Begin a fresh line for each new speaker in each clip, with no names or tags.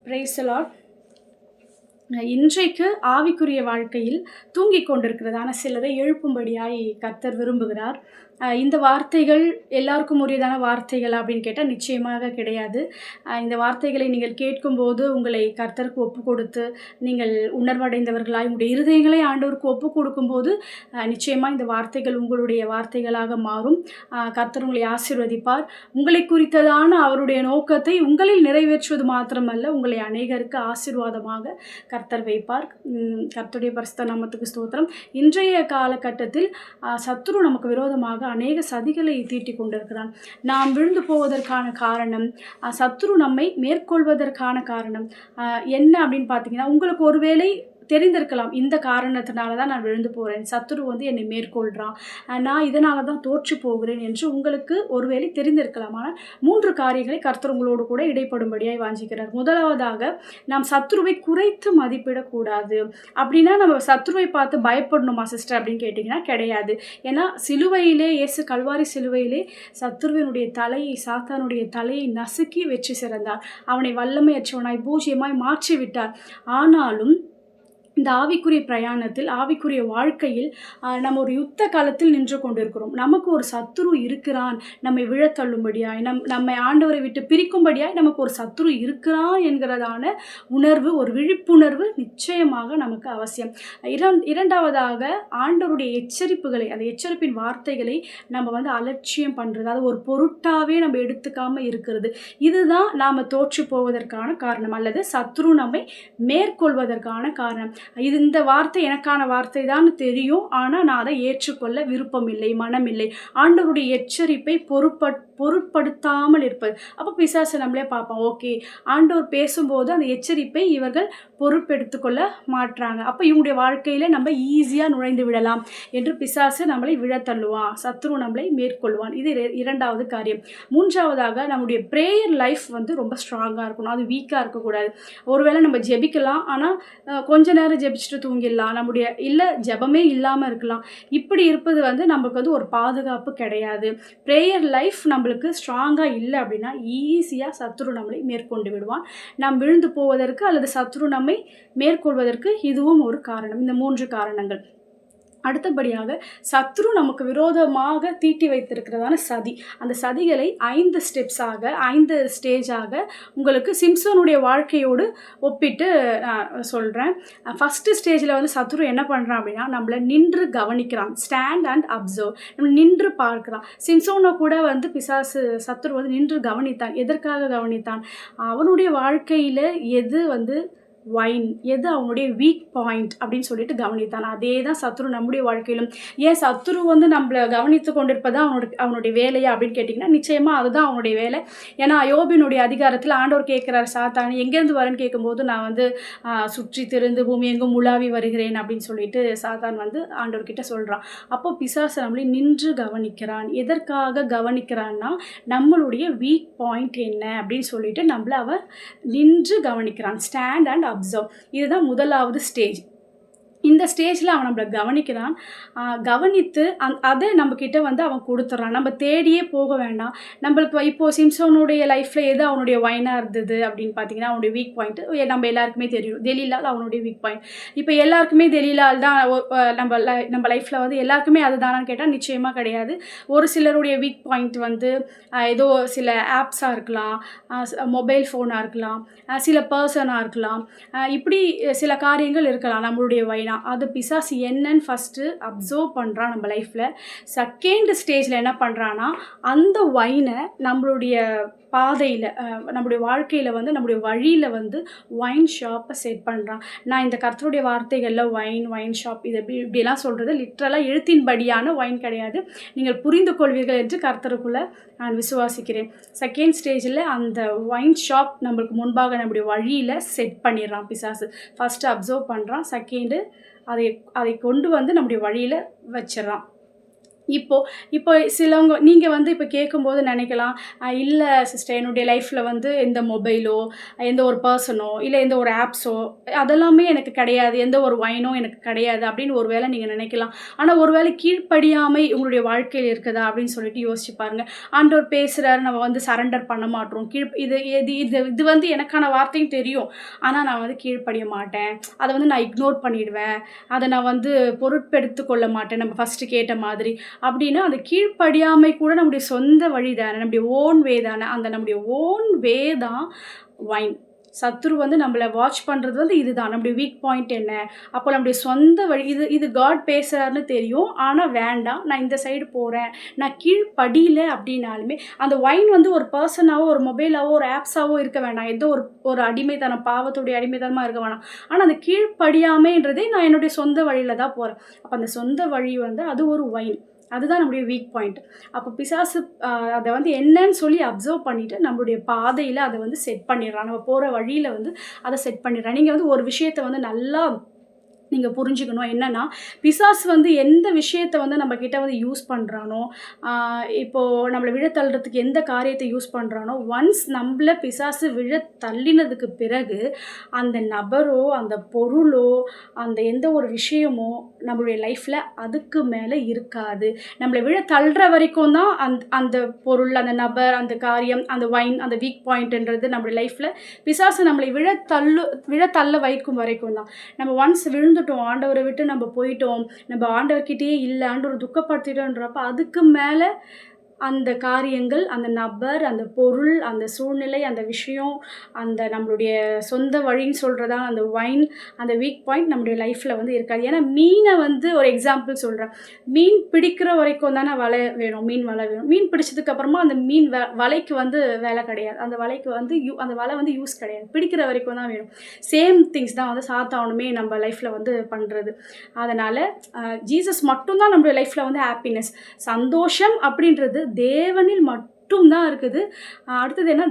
Praise the Lord. இன்றைக்கு ஆவிக்குரிய வாழ்க்கையில் தூங்கிக் கொண்டிருக்கிறதான சிலரை எழுப்பும்படியாய் கர்த்தர் விரும்புகிறார். இந்த வார்த்தைகள் எல்லாருக்கும் உரியதான வார்த்தைகள் அப்படின்னு கேட்டால் நிச்சயமாக கிடையாது. இந்த வார்த்தைகளை நீங்கள் கேட்கும்போது உங்களை கர்த்தருக்கு ஒப்பு கொடுத்து நீங்கள் உணர்வடைந்தவர்களாய் உங்களுடைய இருதயங்களை ஆண்டவருக்கு ஒப்பு கொடுக்கும்போது நிச்சயமாக இந்த வார்த்தைகள் உங்களுடைய வார்த்தைகளாக மாறும். கர்த்தர் உங்களை ஆசீர்வதிப்பார். உங்களை குறித்ததான அவருடைய நோக்கத்தை உங்களில் நிறைவேற்றுவது மாத்திரமல்ல, உங்களை அநேகருக்கு ஆசீர்வாதமாக கர்த்தர் வைப்பார். கர்த்தருடைய பரிசுத்த நாமத்துக்கு ஸ்தோத்திரம். இன்றைய காலகட்டத்தில் சத்துரு நமக்கு விரோதமாக அநேக சதிகளை தீட்டி கொண்டிருக்கிறான். நாம் விழுந்து போவதற்கான காரணம், சத்துரு நம்மை மேற்கொள்வதற்கான காரணம் என்ன அப்படின்னு பார்த்தீங்கன்னா, உங்களுக்கு ஒருவேளை தெரிந்திருக்கலாம், இந்த காரணத்தினால தான் நான் விழுந்து போகிறேன், சத்துரு என்னை மேற்கொள்கிறான், நான் இதனால தான் தோற்று போகிறேன் என்று உங்களுக்கு ஒருவேளை தெரிந்திருக்கலாம். ஆனால் 3 காரியங்களை கர்த்தர் உங்களோடு கூட இடைப்படும்படியாய் வாஞ்சிக்கிறார். முதலாவதாக, நாம் சத்துருவை குறைத்து மதிப்பிடக்கூடாது. அப்படின்னா நம்ம சத்துருவை பார்த்து பயப்படணுமா சிஸ்டர் அப்படின்னு கேட்டிங்கன்னா கிடையாது. ஏன்னா சிலுவையிலே, இயேசு கல்வாரி சிலுவையிலே சத்துருவினுடைய தலையை, சாத்தானுடைய தலையை நசுக்கி வெற்றி சிறந்தார். அவனை வல்லமையற்றவனாய் பூஜ்யமாய் மாற்றி விட்டார். ஆனாலும் இந்த ஆவிக்குரிய பிரயாணத்தில், ஆவிக்குரிய வாழ்க்கையில் நம்ம ஒரு யுத்த காலத்தில் நின்று கொண்டிருக்கிறோம். நமக்கு ஒரு சத்துரு இருக்கிறான், நம்மை விழத்தள்ளும்படியாய், நம்மை ஆண்டவரை விட்டு பிரிக்கும்படியாய் நமக்கு ஒரு சத்துரு இருக்கிறான் என்கிறதான உணர்வு, ஒரு விழிப்புணர்வு நிச்சயமாக நமக்கு அவசியம். இரண்டாவதாக, ஆண்டவருடைய எச்சரிப்புகளை, அந்த எச்சரிப்பின் வார்த்தைகளை நம்ம அலட்சியம் பண்ணுறது, அது ஒரு பொருட்டாவே நம்ம எடுத்துக்காமல் இருக்கிறது. இதுதான் நாம் தோற்று போவதற்கான காரணம், அல்லது சத்துரு நம்மை மேற்கொள்வதற்கான காரணம். இந்த வார்த்தை எனக்கான வார்த்தை தான் தெரியும், ஆனால் நான் அதை ஏற்றுக்கொள்ள விருப்பமில்லை, மனமில்லை. ஆண்டவருடைய எச்சரிப்பை பொருட்படுத்தாமல் இருப்பது. அப்போ பிசாசு நம்மளே பார்ப்போம், ஓகே ஆண்டவர் பேசும்போது அந்த எச்சரிப்பை இவர்கள் பொறுப்பெடுத்துக்கொள்ள மாட்டாங்க, அப்போ இவங்களுடைய வாழ்க்கையில் நம்ம ஈஸியாக நுழைந்து விடலாம் என்று பிசாசு நம்மளை விழத்தள்ளுவான், சத்ரு நம்மளை மேற்கொள்வான். இது இரண்டாவது காரியம். மூன்றாவதாக, நம்முடைய ப்ரேயர் லைஃப் ரொம்ப ஸ்ட்ராங்காக இருக்கணும், அது வீக்காக இருக்கக்கூடாது. ஒருவேளை நம்ம ஜெபிக்கலாம், ஆனால் கொஞ்ச நேரம் ஜெபிச்சுட்டு தூங்கிடலாம், நம்முடைய இல்லை ஜெபமே இல்லாமல் இருக்கலாம். இப்படி இருப்பது நமக்கு ஒரு பாதுகாப்பு கிடையாது. ப்ரேயர் லைஃப் நம்மளுக்கு ஸ்ட்ராங்காக இல்லை அப்படின்னா ஈஸியாக சத்துரு நம்மளை மேற்கொண்டு விடுவான். நாம் விழுந்து போவதற்கு அல்லது சத்துரு நம்மை மேற்கொள்வதற்கு இதுவும் ஒரு காரணம். இந்த 3 காரணங்கள். அடுத்தபடியாக, சத்ரு நமக்கு விரோதமாக தீட்டி வைத்திருக்கிறதான சதி, அந்த சதிகளை 5 ஸ்டெப்ஸாக, 5 ஸ்டேஜாக உங்களுக்கு சிம்சோனுடைய வாழ்க்கையோடு ஒப்பிட்டு நான் சொல்கிறேன். ஃபஸ்ட்டு ஸ்டேஜில் சத்ரு என்ன பண்ணுறான் அப்படின்னா, நம்மளை நின்று கவனிக்கிறான், ஸ்டாண்ட் அண்ட் அப்சர்வ், நம்ம நின்று பார்க்குறான். சிம்சோனை கூட பிசாசு சத்ரு நின்று கவனித்தான். எதற்காக கவனித்தான்? அவனுடைய வாழ்க்கையில் எது வைன், எது அவனுடைய வீக் பாயிண்ட் அப்படின்னு சொல்லிட்டு கவனித்தான். அதே தான் சத்ரு நம்முடைய வாழ்க்கையிலும். ஏன் சத்ரு நம்மளை கவனித்து கொண்டிருப்பதா அவனுடைய வேலையா அப்படின்னு கேட்டிங்கன்னா நிச்சயமாக அதுதான் அவனுடைய வேலை. ஏன்னா யோபினுடைய அதிகாரத்தில் ஆண்டவர் கேட்குறார், சாத்தான் எங்கேருந்து வரேன்னு கேட்கும்போது, நான் சுற்றி திருந்து பூமி எங்கும் உலாவி வருகிறேன் அப்படின்னு சொல்லிட்டு சாத்தான் ஆண்டவர்கிட்ட சொல்கிறான். அப்போ பிசாசு நம்மளை நின்று கவனிக்கிறான். எதற்காக கவனிக்கிறான்னா, நம்மளுடைய வீக் பாயிண்ட் என்ன அப்படின்னு சொல்லிட்டு நம்மளை அவன் நின்று கவனிக்கிறான். ஸ்டாண்ட் அண்ட் அப்சர்வ், இதுதான் முதலாவது ஸ்டேஜ். இந்த ஸ்டேஜில் அவன் நம்மளை கவனிக்கிறான். கவனித்து அதை நம்மக்கிட்ட அவன் கொடுத்துட்றான். நம்ம தேடியே போக வேண்டாம். நம்மளுக்கு இப்போது சிம்சோனுடைய லைஃப்பில் எது அவனுடைய வைனாக இருந்தது அப்படின்னு பார்த்தீங்கன்னா, அவனுடைய வீக் பாயிண்ட்டு நம்ம எல்லாருக்குமே தெரியும், தெலீலால் அவனுடைய வீக் பாயிண்ட். இப்போ எல்லாருக்குமே தெலீலால் தான் நம்ம லைஃப்பில் எல்லாருக்குமே அது தானான்னு கேட்டால் நிச்சயமாக கிடையாது. ஒரு சிலருடைய வீக் பாயிண்ட் ஏதோ சில ஆப்ஸாக இருக்கலாம், மொபைல் ஃபோனாக இருக்கலாம், சில பர்சனாக இருக்கலாம், இப்படி சில காரியங்கள் இருக்கலாம் நம்மளுடைய வைனா. அது பிசாசு என்னன்னு ஃபஸ்ட்டு அப்சர்வ் பண்ணுறான் நம்ம லைஃப்பில். செகண்ட் ஸ்டேஜில் என்ன பண்ணுறான்னா, அந்த வைனை நம்மளுடைய பாதையில், நம்முடைய வாழ்க்கையில் நம்முடைய வழியில் வைன் ஷாப்பை செட் பண்ணுறான். நான் இந்த கர்த்தருடைய வார்த்தைகளில் வைன் ஷாப் இது இப்படிலாம் சொல்கிறது லிட்ரலாக எழுத்தின்படியான வைன் கிடையாது, நீங்கள் புரிந்து கொள்வீர்கள் என்று கர்த்தருக்குள்ளே நான் விசுவாசிக்கிறேன். செகண்ட் ஸ்டேஜில் அந்த வைன் ஷாப் நம்மளுக்கு முன்பாக நம்முடைய வழியில் செட் பண்ணிடுறான் பிசாசு. ஃபஸ்ட்டு அப்சர்வ் பண்ணுறான், செகண்டு அதை கொண்டு நம்முடைய வழியில் வச்சிடறான். இப்போ இப்போ சிலவங்க நீங்க வந்து இப்ப கேட்கும்போது நெனைக்கலாம், இல்ல சிஸ்டர் என்னுடைய லைஃப்ல வந்து எந்த மொபைலோ, எந்த ஒரு பெர்சனோ, இல்ல எந்த ஒரு ஆப்ஸோ அதெல்லாமே எனக்கு கிடையாது. எந்த ஒரு வைனோ எனக்கு கிடையாது அப்படின்னு ஒரு வேளை நீங்க நினைக்கலாம். ஆனா ஒரு வேளை கீழ்ப்படியாமை உங்களுடைய வாழ்க்கையில இருக்குதா அப்படின்னு சொல்லிட்டு யோசிச்சு பாருங்க. ஆண்டவர் பேசுறாரு, நம்ம வந்து சரண்டர் பண்ண மாட்றோம். இது இது இது இது வந்து எனக்கான வார்த்தையும் தெரியும். ஆனா நான் வந்து கீழ்ப்படிய மாட்டேன். அத வந்து நான் இக்னோர் பண்ணிடுவேன். அத நான் வந்து பொருட்பெடுத்துக் கொள்ள மாட்டேன். நம்ம ஃபர்ஸ்ட்டு கேட்ட மாதிரி. அப்படின்னா, அந்த கீழ்ப்படியாமை கூட நம்முடைய சொந்த வழி தானே. நம்முடைய ஓன் வே தானே. அந்த நம்முடைய ஓன் வே தான் வைன். சத்துரு வந்து நம்மள வாட்ச் பண்றது வந்து இதுதான். நம்முடைய வீக் பாயிண்ட் என்ன? அப்போ நம்முடைய சொந்த வழி இது இது காட் பேசுறாருன்னு தெரியும். ஆனா வேண்டாம். நான் இந்த சைடு போறேன். நான் கீழ்ப்படியல அப்படின்னாலுமே, அந்த வைன் வந்து ஒரு பெர்சனாவோ, ஒரு மொபைலாவோ, ஒரு ஆப்ஸாவோ இருக்க வேண்டாம். ஏதோ ஒரு ஒரு அடிமைத்தனம், பாவத்துடைய அடிமைத்தனமா இருக்க வேணாம். ஆனா அந்த கீழ்ப்படியாமைன்றதே நான் என்னுடைய சொந்த வழியில தான் போறேன். அப்ப அந்த சொந்த வழி வந்து அது ஒரு வைன். அதுதான் நம்முடைய வீக் பாயிண்ட். அப்போ பிசாசு அத வந்து என்னன்னு சொல்லி அப்சர்வ் பண்ணிட்டு, நம்மளுடைய பாதையில அத வந்து செட் பண்ணிடுறான். நம்ம போற வழியில வந்து அத செட் பண்ணிடுறான். நீங்க வந்து ஒரு விஷயத்த வந்து நல்லா நீங்க புரிஞ்சுக்கணும். என்னன்னா, பிசாசு வந்து எந்த விஷயத்த வந்து நம்மகிட்ட வந்து யூஸ் பண்றானோ, ஆ இப்போ நம்மள விழ தள்ளுறதுக்கு எந்த காரியத்த யூஸ் பண்றானோ, ஒன்ஸ் நம்பள பிசாசு விழ தள்ளினதுக்கு பிறகு, அந்த நபரோ, அந்த பொருளோ, அந்த எந்த ஒரு விஷயமோ நம்மளுடைய லைஃப்ல அதுக்கு மேல இருக்காது. நம்மள விழ தள்ளுற வரைக்கும் தான் அந்த பொருள், அந்த நபர், அந்த காரியம், அந்த வைன், அந்த வீக் பாயிண்ட்ன்றது நம்முடைய லைஃப்ல பிசாசு நம்மளை விழ தள்ள வைக்கும் வரைக்கும் தான். நம்ம ஒன்ஸ் விழுந்துட்டோம், ஆண்டவர விட்டு நம்ம போயிட்டோம், நம்ம ஆண்டவர்கிட்டயே இல்ல, ஆண்டவர துக்கப்படுத்திட்டோன்றப்ப, அதுக்கு மேல அந்த காரியங்கள், அந்த நபர், அந்த பொருள், அந்த சூழ்நிலை, அந்த விஷயம், அந்த நம்மளுடைய சொந்த வழின்னு சொல்றதா அந்த வைன், அந்த வீக் பாயிண்ட் நம்முடைய லைஃப்ல வந்து இருக்காது. ஏன்னா மீன வந்து ஒரு எக்ஸாம்பிள் சொல்றேன். மீன் பிடிக்கிற வரைக்கும் தானே வலை வேணும், மீன் வலை வேணும். மீன் பிடிச்சதுக்கு அப்புறமா அந்த மீன் வலைக்கு வந்து வேலை கிடையாது. அந்த வலைக்கு வந்து அந்த வலை வந்து யூஸ் கிடையாது. பிடிக்கிற வரைக்கும் தான் வேணும். சேம் திங்ஸ் தான் வந்து சாத்தானுமே நம்ம லைஃப்ல வந்து பண்றது. அதனால ஜீசஸ் மட்டும் தான் நம்முடைய லைஃப்ல வந்து ஹாப்பினஸ். சந்தோஷம் அப்படின்றது தேவனில் மட்டும் தான் இருக்குது. அடுத்தது என்ன?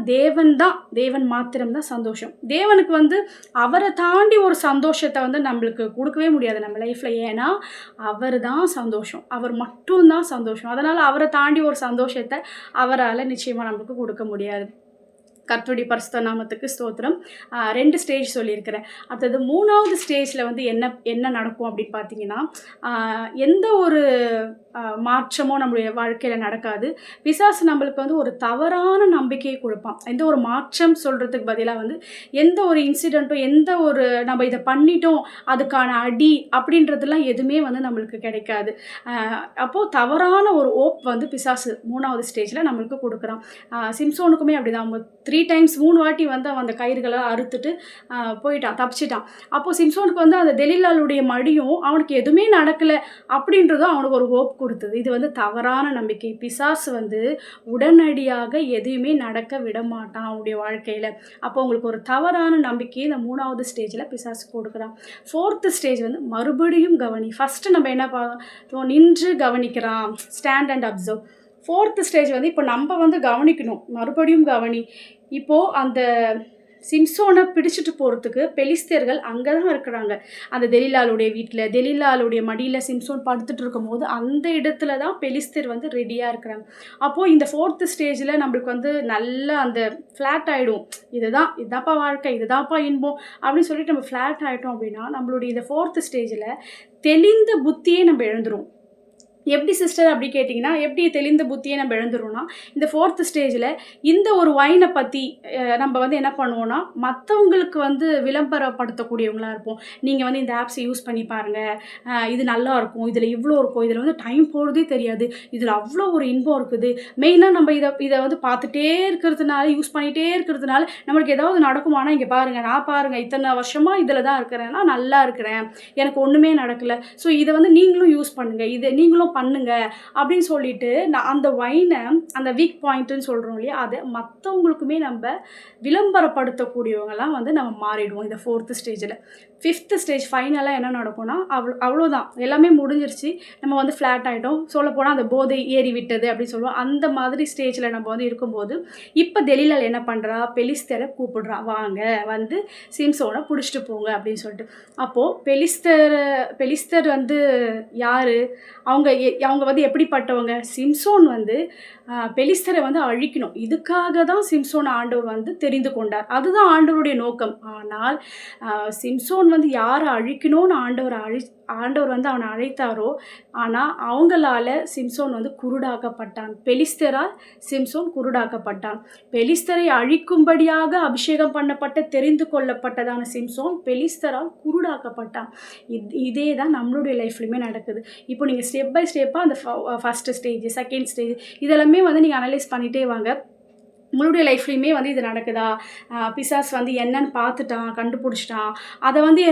தேவன் மாத்திரம் தான் சந்தோஷம். தேவனுக்கு வந்து அவர தாண்டி ஒரு சந்தோஷத்த வந்து நம்மளுக்கு குடுக்கவே முடியாது நம்ம லைஃப்ல. ஏன்னா, அவர் தான் சந்தோஷம். அவர் மட்டும் தான் சந்தோஷம். அதனால அவர தாண்டி ஒரு சந்தோஷத்த அவரால நிச்சயமா நமக்கு குடுக்க முடியாது. கர்த்தருடைய பரிசுத்த நாமத்துக்கு ஸ்தோத்திரம். 2 ஸ்டேஜ் சொல்லியிருக்கிறேன். அடுத்தது 3வது ஸ்டேஜ்ல வந்து என்ன நடக்கும் அப்படின்னு பார்த்தீங்கன்னா, எந்த ஒரு மாற்றமும் நம்முடைய வாழ்க்கையில நடக்காது. பிசாசு நம்மளுக்கு வந்து ஒரு தவறான நம்பிக்கையை குடுப்பான். எந்த ஒரு மாற்றம் சொல்றதுக்கு பதிலா வந்து, எந்த ஒரு இன்சிடென்ட்டும், எந்த ஒரு நம்ம இத பண்ணிட்டோம், அதுக்கான அடி அப்படின்றதெல்லாம் எதுவுமே வந்து நம்மளுக்கு கிடைக்காது. அப்போ தவறான ஒரு ஹோப் வந்து பிசாசு 3வது ஸ்டேஜ்ல நம்மளுக்கு குடுக்குறான். சிம்சோனுக்குமே அப்படிதான். 3 டைம்ஸ் 3 வாட்டி வந்து அவன் அந்த கயிறுகள அறுத்துட்டு போயிட்டான், தப்பிச்சுட்டான். அப்போ சிம்சோனுக்கு வந்து அந்த தெலீலாளுடைய மடியும், அவனுக்கு எதுவுமே நடக்கல அப்படின்றதும் அவனுக்கு ஒரு ஹோப் குடுத்தது. இது வந்து தவறான நம்பிக்கை. பிசாசு வந்து உடனடியாக எதையுமே நடக்க விடமாட்டான் அவனுடைய வாழ்க்கையில. அப்போ உங்களுக்கு ஒரு தவறான நம்பிக்கையை இந்த 3வது ஸ்டேஜ்ல பிசாசு கொடுக்குறான். 4த் ஸ்டேஜ் வந்து மறுபடியும் கவனி. ஃபர்ஸ்ட்டு நம்ம என்ன பார்த்தோம்? நின்று கவனிக்கிறான். Stand and observe. 4த் ஸ்டேஜ் வந்து இப்போ நம்ம வந்து கவனிக்கணும். மறுபடியும் கவனி. இப்போ அந்த சிம்சோன பிடிச்சிட்டு போறதுக்கு பெலிஸ்தர்கள் அங்க தான் இருக்கிறாங்க. அந்த தெலீலாளுடைய வீட்ல, தெலீலாளுடைய மடியில சிம்சோன் படுத்துட்டு இருக்கும்போது, அந்த இடத்துல தான் பெலிஸ்தர் வந்து ரெடியா இருக்கிறாங்க. அப்போ இந்த 4த் ஸ்டேஜ்ல நம்மளுக்கு வந்து நல்லா அந்த ஃப்ளாட் ஆயிடும். இதான்ப்பா வாழ்க்கை, இதுதான்ப்பா இன்பம் அப்படின்னு சொல்லிட்டு நம்ம ஃப்ளாட் ஆயிட்டோம் அப்படின்னா, நம்மளுடைய இந்த 4த் ஸ்டேஜ்ல தெளிந்த புத்தியே நம்ம இழந்துருவோம். எப்படி சிஸ்டர் அப்படி கேட்டிங்கன்னா, எப்படி தெளிந்த புத்திய நம்ம இழந்துருவோம்னா, இந்த 4த் ஸ்டேஜ்ல இந்த ஒரு வைன பத்தி நம்ம வந்து என்ன பண்ணுவோம்னா, மத்தவங்களுக்கு வந்து விளம்பரப்படுத்தக்கூடியவங்களா இருப்போம். நீங்க வந்து இந்த ஆப்ஸ யூஸ் பண்ணி பாருங்க. இது நல்லாருக்கும். இதுல இவ்ளோ இருக்கும். இதுல வந்து டைம் போறதே தெரியாது. இதுல அவ்ளோ ஒரு இன்பம் இருக்குது. மெயினா நம்ம இத வந்து பார்த்துட்டே இருக்கிறதுனால, யூஸ் பண்ணிட்டே இருக்கிறதுனால நம்மளுக்கு ஏதாவது நடக்குமானா, இங்க பாருங்க, நான் பாருங்க இத்தன வருஷமா இதுல தான் இருக்கிறேன். நான் நல்லா இருக்கிறேன். எனக்கு ஒண்ணுமே நடக்கல. ஸோ இத வந்து நீங்களும் யூஸ் பண்ணுங்க. இத நீங்களும் பண்ணுங்க அப்படின்னு சொல்லிட்டு, நான் அந்த வைன அந்த வீக் பாயிண்ட்ன்னு சொல்றோம் இல்லையா? அத மத்தவங்களுக்குமே நம்ப விளம்பரப்படுத்தக்கூடியவங்களா வந்து நம்ம மாறிடுவோம் இந்த 4த் ஸ்டேஜ்ல. 5த் ஸ்டேஜ் ஃபைனலா என்ன நடக்கும்னா, அவ்வளோதான். எல்லாமே முடிஞ்சிருச்சு. நம்ம வந்து ஃப்ளாட் ஆயிட்டோம். சொல்லப்போனா அந்த போதை ஏறி விட்டது அப்படின்னு சொல்லுவோம். அந்த மாதிரி ஸ்டேஜ்ல நம்ம வந்து இருக்கும்போது, இப்ப தெலீலாள் என்ன பண்றா? பெலிஸ்தர கூப்பிடுறா. வாங்க வந்து சிம்சோன புடிச்சிட்டு போங்க அப்படின்னு சொல்லிட்டு. அப்போ பெலிஸ்தர் வந்து யாரு? அவங்க அவங்க வந்து எப்படிப்பட்டவங்க? சிம்சோன் வந்து பெலிஸ்தரை வந்து அழிக்கணும். இதுக்காக தான் சிம்சோன் ஆண்டவர் வந்து தெரிந்து கொண்டார். அதுதான் ஆண்டவருடைய நோக்கம். ஆனால் சிம்சோன் வந்து யாரை அழிக்கணும்னு ஆண்டவர் வந்து அவனை அழைத்தாரோ, ஆனால் அவங்களால சிம்சோன் வந்து குருடாக்கப்பட்டான். பெலிஸ்தரால் சிம்சோன் குருடாக்கப்பட்டான். பெலிஸ்தரை அழிக்கும்படியாக அபிஷேகம் பண்ணப்பட்ட தெரிந்து கொள்ளப்பட்டதான சிம்சோன் பெலிஸ்தரால் குருடாக்கப்பட்டான். இதே தான் நம்மளுடைய லைஃப்லையுமே நடக்குது. இப்போ நீங்கள் ஸ்டெப் பை ஸ்டெப்பாக அந்த ஃபஸ்ட்டு ஸ்டேஜ், செகண்ட் ஸ்டேஜ் இதெல்லாமே வந்து நீங்கள் அனலைஸ் பண்ணிகிட்டே வாங்க. உங்களுடைய லைஃப்லையுமே வந்து இது நடக்குதா? பிசாஸ் வந்து என்னன்னு பார்த்துட்டான், கண்டுபிடிச்சிட்டான். அதை வந்து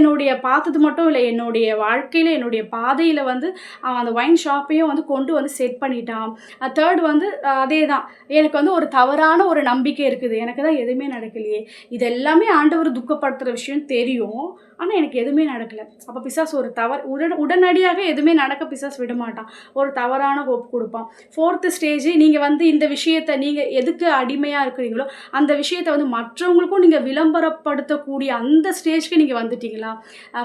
பார்த்தது மட்டும் இல்லை, என்னுடைய வாழ்க்கையில், என்னுடைய பாதையில் வந்து அவன் அந்த ஒயின் ஷாப்பையும் வந்து கொண்டு வந்து செட் பண்ணிட்டான். தேர்ட் வந்து அதே தான், எனக்கு வந்து ஒரு தவறான ஒரு நம்பிக்கை இருக்குது, எனக்கு தான் எதுவுமே நடக்கலையே. இது எல்லாமே ஆண்டவர் துக்கப்படுத்துகிற விஷயம் தெரியும், ஆனால் எனக்கு எதுவுமே நடக்கலை. அப்போ பிசாஸ் ஒரு உடனடியாக எதுவுமே நடக்க பிசாஸ் விட மாட்டான். ஒரு தவறான ஹோப் கொடுப்பான். ஃபோர்த்து ஸ்டேஜ், நீங்கள் வந்து இந்த விஷயத்தை நீங்கள் எதுக்கு அடிமையாக இருக்கிறீங்களோ அந்த விஷயத்தை வந்து மற்றவங்களுக்கும் நீங்கள் விளம்பரப்படுத்தக்கூடிய அந்த ஸ்டேஜ்க்கு நீங்கள் வந்துட்டீங்களா?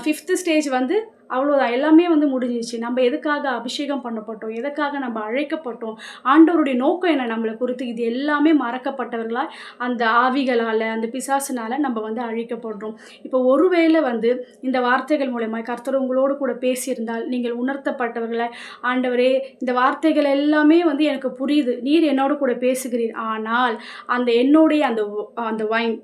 ஃபிஃப்த்து ஸ்டேஜ் வந்து அவ்வளோதான், எல்லாமே வந்து முடிஞ்சிச்சு. நம்ம எதுக்காக அபிஷேகம் பண்ணப்பட்டோம், எதுக்காக நம்ம அழைக்கப்பட்டோம், ஆண்டவருடைய நோக்கம் என்ன நம்மளை குறித்து, இது எல்லாமே மறக்கப்பட்டவர்களால் அந்த ஆவிகளால், அந்த பிசாசுனால் நம்ம வந்து அழிக்கப்படுறோம். இப்போ ஒருவேளை வந்து இந்த வார்த்தைகள் மூலமா கர்த்தர் உங்களோடு கூட பேசியிருந்தால், நீங்கள் உணர்த்தப்பட்டவர்களை, ஆண்டவரே இந்த வார்த்தைகள் எல்லாமே வந்து எனக்கு புரியுது, நீர் என்னோடு கூட பேசுகிறீர், ஆனால் என்னுடைய அந்த வைன்,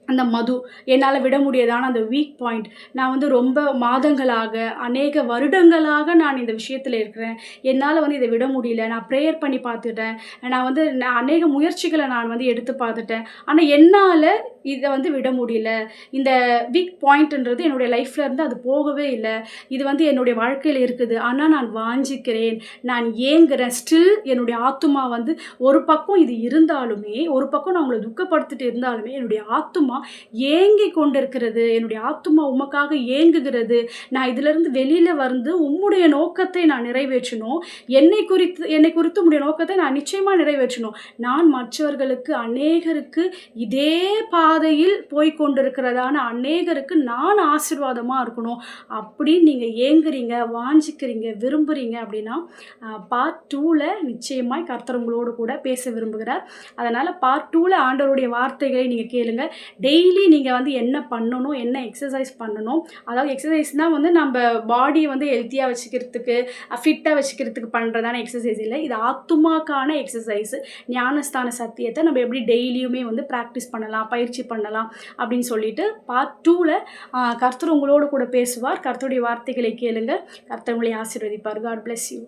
அந்த மது என்னால் விட முடியாதான அந்த வீக் பாயிண்ட், நான் வந்து ரொம்ப மாதங்களாக, அநேக வருடங்களாக நான் இந்த விஷயத்தில் இருக்கிறேன், என்னால் வந்து இதை விட முடியல, நான் ப்ரேயர் பண்ணி பார்த்துட்டேன், நான் அநேக முயற்சிகளை நான் வந்து எடுத்து பார்த்துட்டேன், ஆனால் என்னால் இதை வந்து விட முடியல. இந்த வீக் பாயிண்ட்ன்றது என்னுடைய லைஃப்பில் இருந்து அது போகவே இல்லை, இது வந்து என்னுடைய வாழ்க்கையில் இருக்குது, ஆனால் நான் வாஞ்சிக்கிறேன், நான் ஏங்குறேன், ஸ்டில் என்னுடைய ஆத்துமா வந்து ஒரு பக்கம் இது இருந்தாலுமே, ஒரு பக்கம் நான் உங்களை துக்கப்படுத்திட்டு இருந்தாலுமே, என்னுடைய ஆத்துமா ஏங்கி கொண்டிருக்கிறது, என்னுடைய ஆத்துமா உமக்காக ஏங்குகிறது, நான் இதிலிருந்து வெளியில் வந்து உம்முடைய நோக்கத்தை நான் நிறைவேற்றணும், என்னை குறித்து உம்முடைய நோக்கத்தை நான் நிச்சயமாக நிறைவேற்றணும், நான் மற்றவர்களுக்கு அநேகருக்கு இதே பாதையில் போய்கொண்டிருக்கிறதான அநேகருக்கு நான் ஆசீர்வாதமாக இருக்கணும் அப்படின்னு நீங்கள் ஏங்குறீங்க, வாஞ்சிக்கிறீங்க, விரும்புகிறீங்க அப்படின்னா பார்ட் 2ல் நிச்சயமாய் கர்த்தர் உங்களோடு கூட பேச விரும்புகிறார். அதனால் பார்ட் 2ல் ஆண்டவருடைய வார்த்தைகளை நீங்கள் கேளுங்க. டெய்லி நீங்கள் வந்து என்ன பண்ணணும், என்ன எக்ஸசைஸ் பண்ணணும், அதாவது எக்ஸசைஸ்னால் வந்து நம்ம பாடியை வந்து ஹெல்த்தியாக வச்சுக்கிறதுக்கு, ஃபிட்டாக வச்சுக்கிறதுக்கு பண்ணுறதான எக்ஸசைஸ் இல்லை, இது ஆத்துமாக்கான எக்ஸசைஸு. ஞானஸ்தான சத்தியத்தை நம்ம எப்படி டெய்லியுமே வந்து ப்ராக்டிஸ் பண்ணலாம், பயிற்சி பண்ணலாம் அப்படின்னு சொல்லிட்டு பார்ட் 2ல் கர்த்தர் உங்களோடு கூட பேசுவார். கர்த்தருடைய வார்த்தைகளை கேளுங்க, கர்த்தர் உங்களை ஆசீர்வதிப்பார். God bless you.